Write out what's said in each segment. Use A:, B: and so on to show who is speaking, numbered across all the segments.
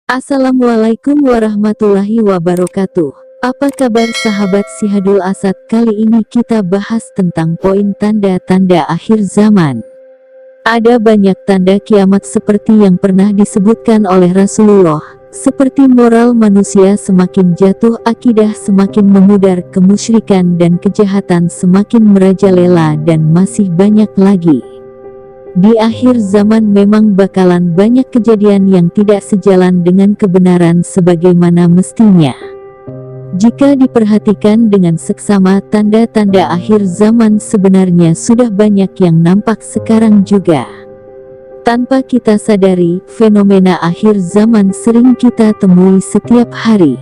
A: Assalamualaikum warahmatullahi wabarakatuh. Apa kabar sahabat Syihadul Asad? Kali ini kita bahas tentang poin tanda-tanda akhir zaman. Ada banyak tanda kiamat seperti yang pernah disebutkan oleh Rasulullah, seperti moral manusia semakin jatuh, akidah semakin memudar, kemusyrikan dan kejahatan semakin merajalela, dan masih banyak lagi. Di akhir zaman memang bakalan banyak kejadian yang tidak sejalan dengan kebenaran sebagaimana mestinya. Jika diperhatikan dengan seksama, tanda-tanda akhir zaman sebenarnya sudah banyak yang nampak sekarang juga. Tanpa kita sadari, fenomena akhir zaman sering kita temui setiap hari.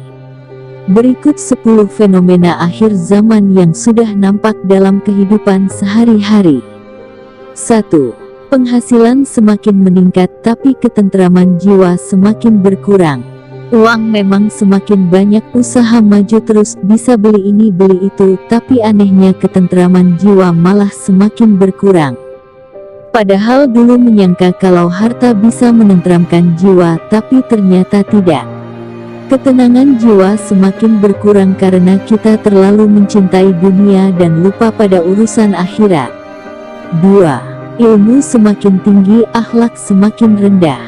A: Berikut 10 fenomena akhir zaman yang sudah nampak dalam kehidupan sehari-hari. 1. Penghasilan semakin meningkat tapi ketentraman jiwa semakin berkurang. Uang memang semakin banyak, usaha maju terus, bisa beli ini beli itu, tapi anehnya ketentraman jiwa malah semakin berkurang. Padahal dulu menyangka kalau harta bisa menenteramkan jiwa, tapi ternyata tidak. Ketenangan jiwa semakin berkurang karena kita terlalu mencintai dunia dan lupa pada urusan akhirat. 2. Ilmu semakin tinggi, akhlak semakin rendah.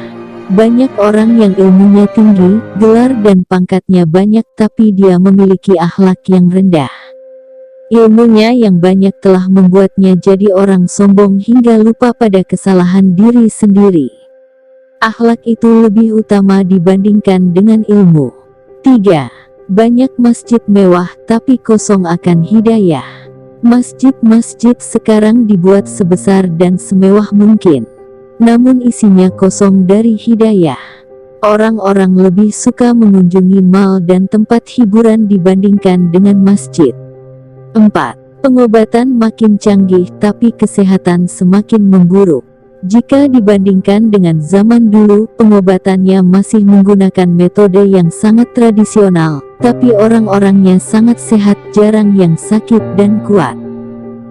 A: Banyak orang yang ilmunya tinggi, gelar dan pangkatnya banyak, tapi dia memiliki akhlak yang rendah. Ilmunya yang banyak telah membuatnya jadi orang sombong hingga lupa pada kesalahan diri sendiri. Akhlak itu lebih utama dibandingkan dengan ilmu. 3. Banyak masjid mewah tapi kosong akan hidayah. Masjid-masjid sekarang dibuat sebesar dan semewah mungkin, namun isinya kosong dari hidayah. Orang-orang lebih suka mengunjungi mal dan tempat hiburan dibandingkan dengan masjid. 4. Pengobatan makin canggih tapi kesehatan semakin memburuk. Jika dibandingkan dengan zaman dulu, pengobatannya masih menggunakan metode yang sangat tradisional, tapi orang-orangnya sangat sehat, jarang yang sakit dan kuat.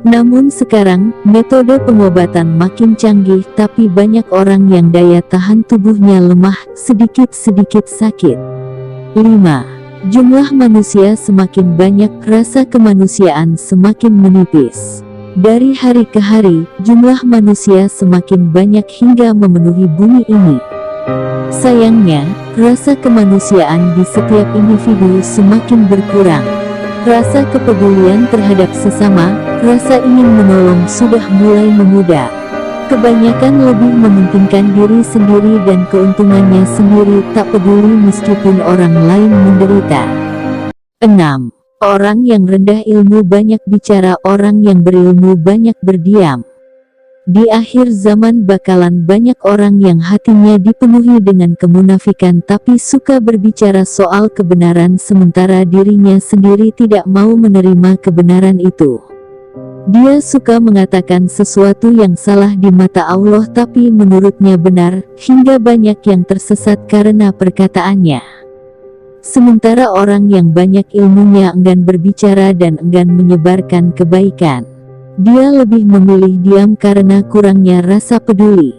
A: Namun sekarang, metode pengobatan makin canggih, tapi banyak orang yang daya tahan tubuhnya lemah, sedikit-sedikit sakit. 5. Jumlah manusia semakin banyak, rasa kemanusiaan semakin menipis. Dari hari ke hari, jumlah manusia semakin banyak hingga memenuhi bumi ini. Sayangnya, rasa kemanusiaan di setiap individu semakin berkurang. Rasa kepedulian terhadap sesama, rasa ingin menolong sudah mulai memudar. Kebanyakan lebih mementingkan diri sendiri dan keuntungannya sendiri, tak peduli meskipun orang lain menderita. 6. Orang yang rendah ilmu banyak bicara, orang yang berilmu banyak berdiam. Di akhir zaman bakalan banyak orang yang hatinya dipenuhi dengan kemunafikan tapi suka berbicara soal kebenaran sementara dirinya sendiri tidak mau menerima kebenaran itu. Dia suka mengatakan sesuatu yang salah di mata Allah tapi menurutnya benar, hingga banyak yang tersesat karena perkataannya. Sementara orang yang banyak ilmunya enggan berbicara dan enggan menyebarkan kebaikan. Dia lebih memilih diam karena kurangnya rasa peduli.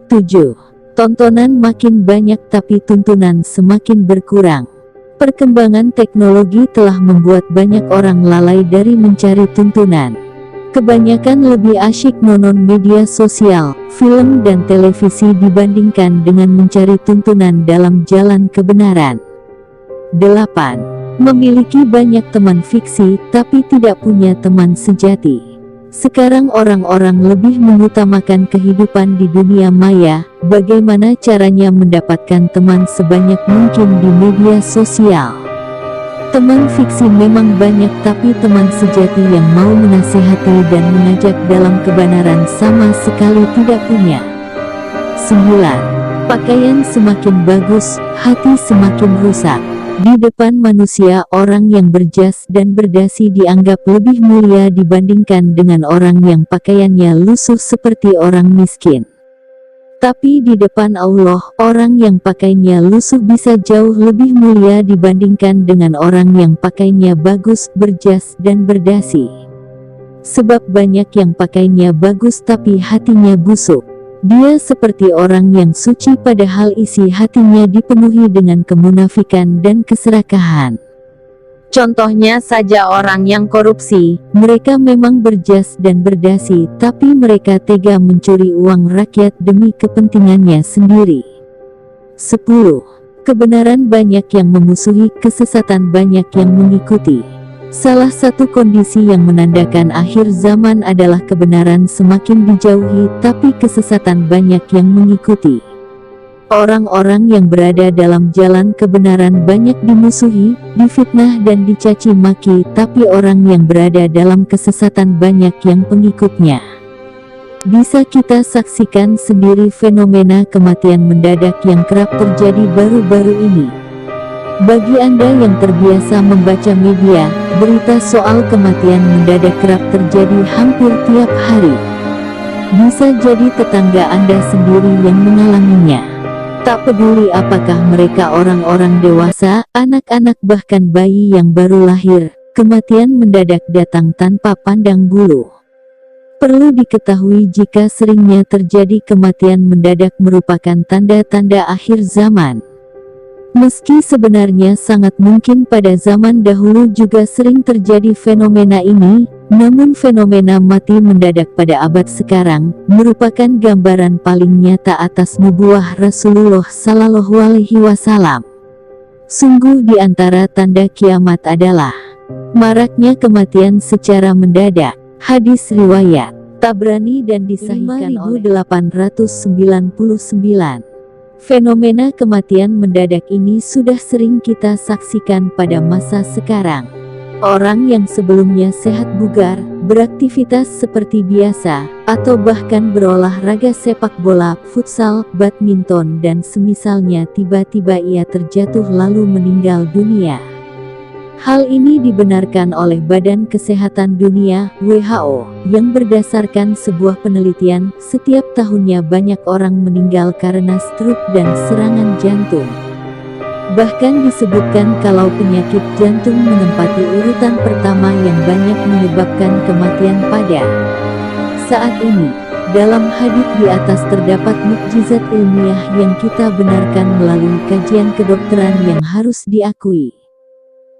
A: 7. Tontonan makin banyak tapi tuntunan semakin berkurang. Perkembangan teknologi telah membuat banyak orang lalai dari mencari tuntunan. Kebanyakan lebih asyik nonton media sosial, film dan televisi dibandingkan dengan mencari tuntunan dalam jalan kebenaran. 8. Memiliki banyak teman fiksi, tapi tidak punya teman sejati. Sekarang orang-orang lebih mengutamakan kehidupan di dunia maya, bagaimana caranya mendapatkan teman sebanyak mungkin di media sosial. Teman fiksi memang banyak, tapi teman sejati yang mau menasihati dan mengajak dalam kebenaran sama sekali tidak punya. 9. Pakaian semakin bagus, hati semakin rusak. Di depan manusia, orang yang berjas dan berdasi dianggap lebih mulia dibandingkan dengan orang yang pakaiannya lusuh seperti orang miskin. Tapi di depan Allah, orang yang pakaiannya lusuh bisa jauh lebih mulia dibandingkan dengan orang yang pakaiannya bagus, berjas dan berdasi. Sebab banyak yang pakaiannya bagus tapi hatinya busuk. Dia seperti orang yang suci padahal isi hatinya dipenuhi dengan kemunafikan dan keserakahan. Contohnya saja orang yang korupsi, mereka memang berjas dan berdasi, tapi mereka tega mencuri uang rakyat demi kepentingannya sendiri. 10. Kebenaran banyak yang memusuhi, kesesatan banyak yang mengikuti. Salah satu kondisi yang menandakan akhir zaman adalah kebenaran semakin dijauhi, tapi kesesatan banyak yang mengikuti. Orang-orang yang berada dalam jalan kebenaran banyak dimusuhi, difitnah dan dicaci maki, tapi orang yang berada dalam kesesatan banyak yang pengikutnya. Bisa kita saksikan sendiri fenomena kematian mendadak yang kerap terjadi baru-baru ini. Bagi Anda yang terbiasa membaca media, berita soal kematian mendadak kerap terjadi hampir tiap hari. Bisa jadi tetangga Anda sendiri yang mengalaminya. Tak peduli apakah mereka orang-orang dewasa, anak-anak bahkan bayi yang baru lahir, kematian mendadak datang tanpa pandang bulu. Perlu diketahui jika seringnya terjadi kematian mendadak merupakan tanda-tanda akhir zaman. Meski sebenarnya sangat mungkin pada zaman dahulu juga sering terjadi fenomena ini, namun fenomena mati mendadak pada abad sekarang merupakan gambaran paling nyata atas nubuah Rasulullah Shallallahu Alaihi Wasallam. Sungguh di antara tanda kiamat adalah maraknya kematian secara mendadak. Hadis riwayat Tabrani dan disahihkan oleh 5899. Fenomena kematian mendadak ini sudah sering kita saksikan pada masa sekarang. Orang yang sebelumnya sehat bugar, beraktivitas seperti biasa, atau bahkan berolahraga sepak bola, futsal, badminton dan semisalnya tiba-tiba ia terjatuh lalu meninggal dunia. Hal ini dibenarkan oleh Badan Kesehatan Dunia (WHO) yang berdasarkan sebuah penelitian, setiap tahunnya banyak orang meninggal karena stroke dan serangan jantung. Bahkan disebutkan kalau penyakit jantung menempati urutan pertama yang banyak menyebabkan kematian pada saat ini. Dalam hadits di atas terdapat mukjizat ilmiah yang kita benarkan melalui kajian kedokteran yang harus diakui.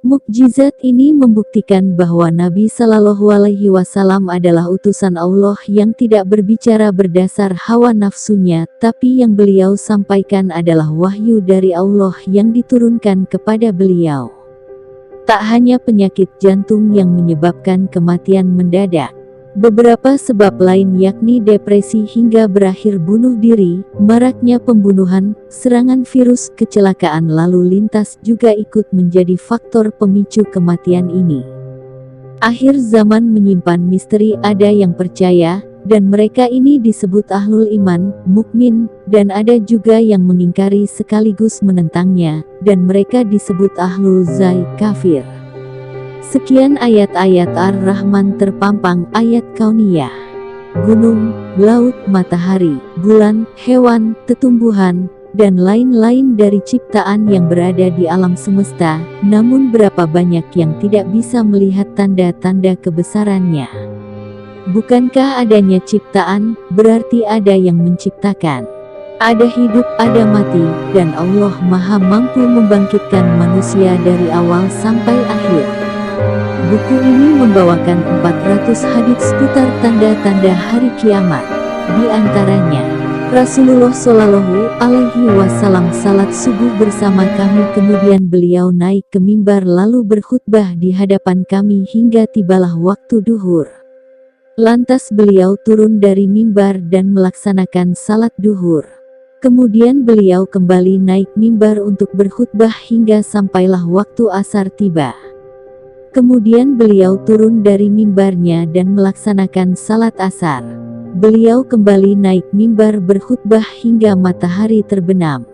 A: Mukjizat ini membuktikan bahwa Nabi Shallallahu Alaihi Wasallam adalah utusan Allah yang tidak berbicara berdasar hawa nafsunya, tapi yang beliau sampaikan adalah wahyu dari Allah yang diturunkan kepada beliau. Tak hanya penyakit jantung yang menyebabkan kematian mendadak. Beberapa sebab lain yakni depresi hingga berakhir bunuh diri, maraknya pembunuhan, serangan virus, kecelakaan lalu lintas juga ikut menjadi faktor pemicu kematian ini. Akhir zaman menyimpan misteri, ada yang percaya, dan mereka ini disebut ahlul iman, mukmin, dan ada juga yang mengingkari sekaligus menentangnya, dan mereka disebut ahlul zai, kafir. Sekian ayat-ayat Ar-Rahman terpampang, ayat kauniyah. Gunung, laut, matahari, bulan, hewan, tetumbuhan, dan lain-lain dari ciptaan yang berada di alam semesta, namun berapa banyak yang tidak bisa melihat tanda-tanda kebesarannya. Bukankah adanya ciptaan, berarti ada yang menciptakan. Ada hidup, ada mati, dan Allah Maha mampu membangkitkan manusia dari awal sampai akhir. Buku ini membawakan 400 hadits seputar tanda-tanda hari kiamat. Di antaranya, Rasulullah Shallallahu Alaihi Wasallam salat subuh bersama kami, kemudian beliau naik ke mimbar lalu berkhutbah di hadapan kami hingga tibalah waktu duhur. Lantas beliau turun dari mimbar dan melaksanakan salat duhur. Kemudian beliau kembali naik mimbar untuk berkhutbah hingga sampailah waktu asar tiba. Kemudian beliau turun dari mimbarnya dan melaksanakan salat asar. Beliau kembali naik mimbar berkhutbah hingga matahari terbenam.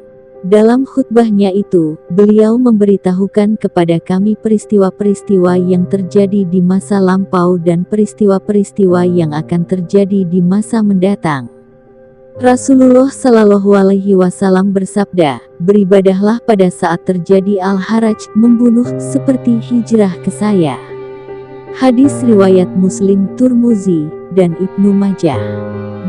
A: Dalam khutbahnya itu, beliau memberitahukan kepada kami peristiwa-peristiwa yang terjadi di masa lampau dan peristiwa-peristiwa yang akan terjadi di masa mendatang. Rasulullah Shallallahu Alaihi Wasallam bersabda, beribadahlah pada saat terjadi al-haraj, membunuh, seperti hijrah ke saya. Hadis riwayat Muslim, Turmuzi, dan Ibnu Majah.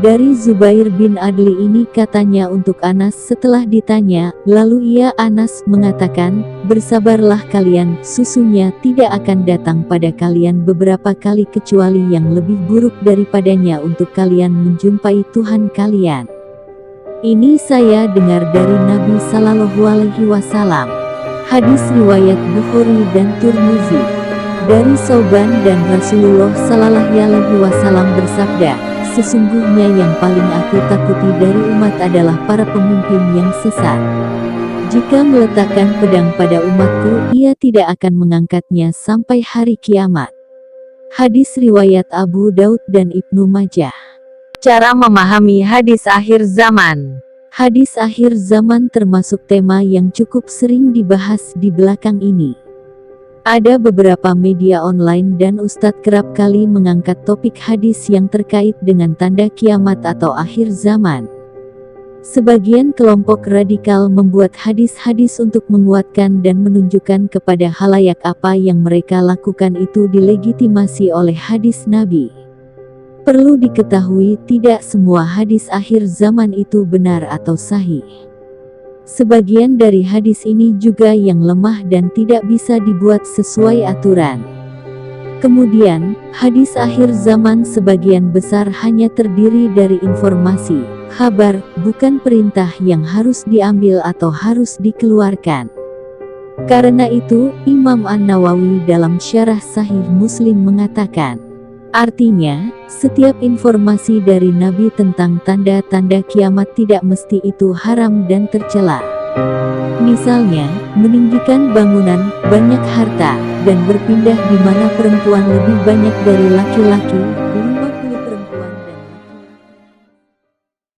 A: Dari Zubair bin Adli ini katanya untuk Anas setelah ditanya, lalu ia Anas mengatakan, bersabarlah kalian, sesungguhnya tidak akan datang pada kalian beberapa kali kecuali yang lebih buruk daripadanya untuk kalian menjumpai Tuhan kalian. Ini saya dengar dari Nabi Sallallahu Alaihi Wasallam. Hadis riwayat Bukhari dan Tirmizi. Dari Sauban dan Rasulullah Sallallahu Alaihi Wasallam bersabda, sesungguhnya yang paling aku takuti dari umat adalah para pemimpin yang sesat. Jika meletakkan pedang pada umatku, ia tidak akan mengangkatnya sampai hari kiamat. Hadis riwayat Abu Daud dan Ibnu Majah.
B: Cara memahami hadis akhir zaman.
A: Hadis akhir zaman termasuk tema yang cukup sering dibahas di belakang ini. Ada beberapa media online dan ustadz kerap kali mengangkat topik hadis yang terkait dengan tanda kiamat atau akhir zaman. Sebagian kelompok radikal membuat hadis-hadis untuk menguatkan dan menunjukkan kepada halayak apa yang mereka lakukan itu dilegitimasi oleh hadis Nabi. Perlu diketahui tidak semua hadis akhir zaman itu benar atau sahih. Sebagian dari hadis ini juga yang lemah dan tidak bisa dibuat sesuai aturan. Kemudian, hadis akhir zaman sebagian besar hanya terdiri dari informasi, kabar, bukan perintah yang harus diambil atau harus dikeluarkan. Karena itu, Imam An-Nawawi dalam Syarah Sahih Muslim mengatakan, artinya, setiap informasi dari Nabi tentang tanda-tanda kiamat tidak mesti itu haram dan tercela. Misalnya, meninggikan bangunan, banyak harta, dan berpindah di mana perempuan lebih banyak dari laki-laki.